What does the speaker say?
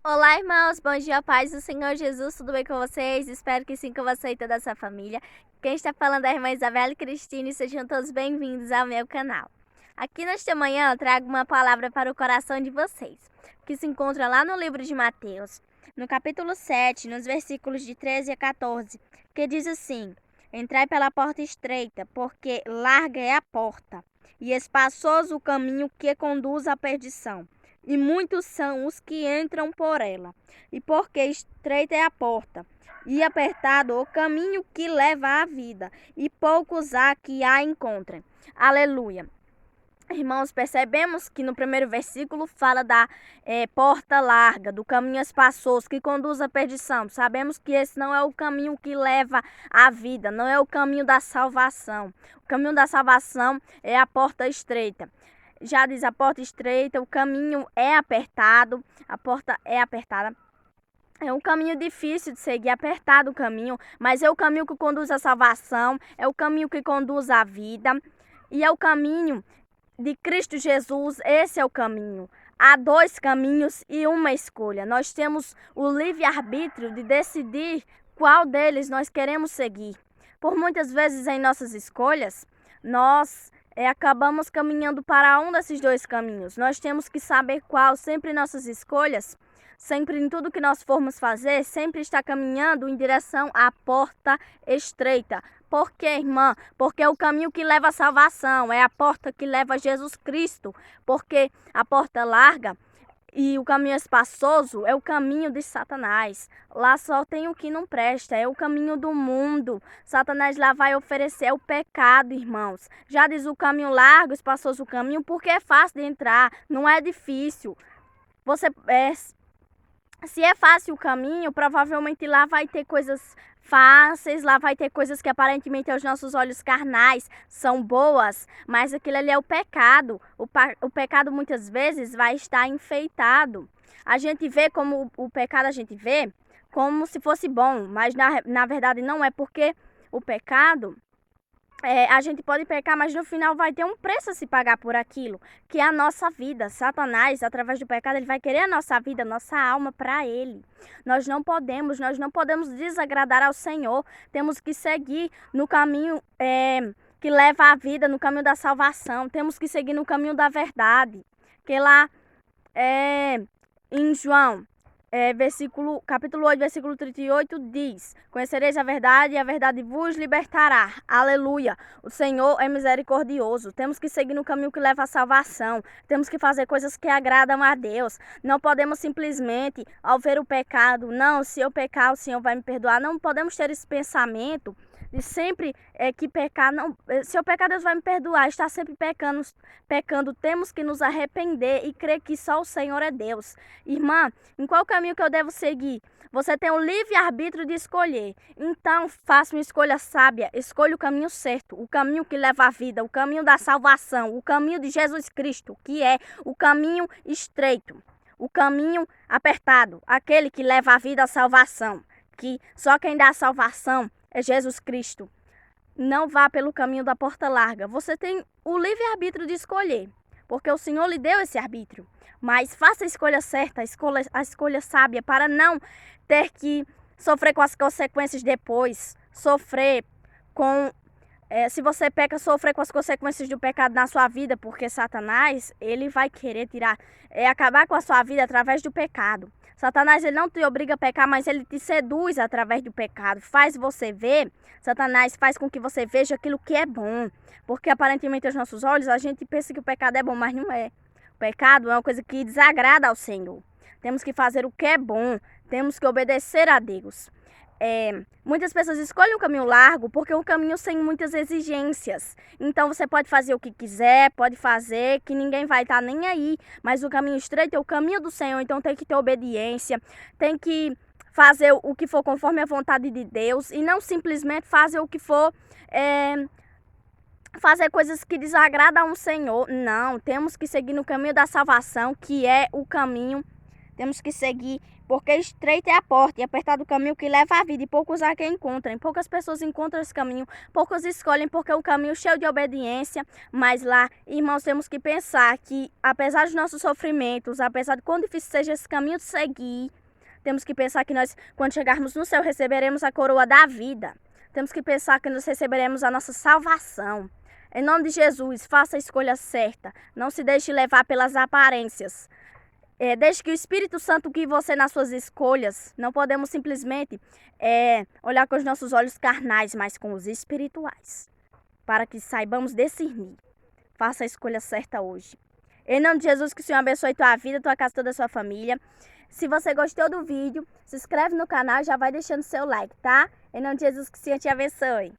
Olá, irmãos, bom dia, paz do Senhor Jesus, tudo bem com vocês? Espero que sim, com você e toda a sua família. Quem está falando é a irmã Isabela Cristine, sejam todos bem-vindos ao meu canal. Aqui nesta manhã eu trago uma palavra para o coração de vocês, que se encontra lá no livro de Mateus, no capítulo 7, nos versículos de 13 a 14, que diz assim: Entrai pela porta estreita, porque larga é a porta, e espaçoso o caminho que conduz à perdição. E muitos são os que entram por ela. E porque estreita é a porta, e apertado o caminho que leva à vida, e poucos há que a encontrem. Aleluia. Irmãos, percebemos que no primeiro versículo fala da porta larga, do caminho espaçoso que conduz à perdição. Sabemos que esse não é o caminho que leva à vida, não é o caminho da salvação. O caminho da salvação é a porta estreita. Já diz a porta estreita, o caminho é apertado, a porta é apertada. É um caminho difícil de seguir, apertado o caminho, mas é o caminho que conduz à salvação, é o caminho que conduz à vida e é o caminho de Cristo Jesus, esse é o caminho. Há dois caminhos e uma escolha. Nós temos o livre-arbítrio de decidir qual deles nós queremos seguir. Por muitas vezes em nossas escolhas, nós acabamos caminhando para um desses dois caminhos. Nós temos que saber qual, sempre em nossas escolhas, sempre em tudo que nós formos fazer, sempre está caminhando em direção à porta estreita. Por quê, irmã? Porque é o caminho que leva à salvação, é a porta que leva a Jesus Cristo. Porque a porta larga e o caminho espaçoso é o caminho de Satanás. Lá só tem o que não presta, é o caminho do mundo. Satanás lá vai oferecer o pecado, irmãos. Já diz o caminho largo, espaçoso o caminho, porque é fácil de entrar, não é difícil. Se é fácil o caminho, provavelmente lá vai ter coisas fáceis, lá vai ter coisas que aparentemente aos nossos olhos carnais são boas, mas aquilo ali é o pecado. O pecado muitas vezes vai estar enfeitado. A gente vê como o pecado, a gente vê como se fosse bom, mas na verdade não é, porque o pecado... a gente pode pecar, mas no final vai ter um preço a se pagar por aquilo, que é a nossa vida. Satanás, através do pecado, ele vai querer a nossa vida, a nossa alma para ele. Nós não podemos desagradar ao Senhor. Temos que seguir no caminho que leva à vida, no caminho da salvação. Temos que seguir no caminho da verdade. Que lá em João, capítulo 8, versículo 38 diz: Conhecereis a verdade e a verdade vos libertará. Aleluia. O Senhor é misericordioso. Temos que seguir no caminho que leva à salvação. Temos que fazer coisas que agradam a Deus. Não podemos simplesmente, ao ver o pecado, não, se eu pecar, o Senhor vai me perdoar. Não podemos ter esse pensamento de sempre que pecar, não, se eu pecar, Deus vai me perdoar. Está sempre pecando, temos que nos arrepender e crer que só o Senhor é Deus. Irmã, em qual caminho que eu devo seguir? Você tem o livre-arbítrio de escolher. Então, faça uma escolha sábia, escolha o caminho certo, o caminho que leva à vida, o caminho da salvação, o caminho de Jesus Cristo, que é o caminho estreito, o caminho apertado, aquele que leva à vida, à salvação, que só quem dá a salvação é Jesus Cristo. Não vá pelo caminho da porta larga. Você tem o livre-arbítrio de escolher, porque o Senhor lhe deu esse arbítrio. Mas faça a escolha certa, a escolha sábia, para não ter que sofrer com as consequências depois. Se você peca, sofrer com as consequências do pecado na sua vida, porque Satanás, ele vai querer acabar com a sua vida através do pecado. Satanás, ele não te obriga a pecar, mas ele te seduz através do pecado. Satanás faz com que você veja aquilo que é bom. Porque aparentemente aos nossos olhos a gente pensa que o pecado é bom, mas não é. O pecado é uma coisa que desagrada ao Senhor. Temos que fazer o que é bom, temos que obedecer a Deus. Muitas pessoas escolhem um caminho largo porque é um caminho sem muitas exigências. Então você pode fazer o que quiser, pode fazer, que ninguém vai estar nem aí. Mas o caminho estreito é o caminho do Senhor, então tem que ter obediência, tem que fazer o que for conforme a vontade de Deus e não simplesmente fazer o que for... fazer coisas que desagradam ao Senhor. Não, temos que seguir no caminho da salvação, que é o caminho. Temos que seguir, porque estreita é a porta e apertado o caminho que leva à vida, e poucos há que encontrem. Poucas pessoas encontram esse caminho, poucos escolhem, porque é um caminho cheio de obediência. Mas lá, irmãos, temos que pensar que, apesar dos nossos sofrimentos, apesar de quão difícil seja esse caminho de seguir, Temos que pensar que nós, quando chegarmos no céu, receberemos a coroa da vida. Temos que pensar que nós receberemos a nossa salvação. Em nome de Jesus, faça a escolha certa. Não se deixe levar pelas aparências. Deixe que o Espírito Santo guie você nas suas escolhas. Não podemos simplesmente olhar com os nossos olhos carnais, mas com os espirituais. Para que saibamos discernir. Faça a escolha certa hoje. Em nome de Jesus, que o Senhor abençoe tua vida, tua casa, toda a sua família. Se você gostou do vídeo, se inscreve no canal e já vai deixando seu like, tá? Em nome de Jesus, que o Senhor te abençoe.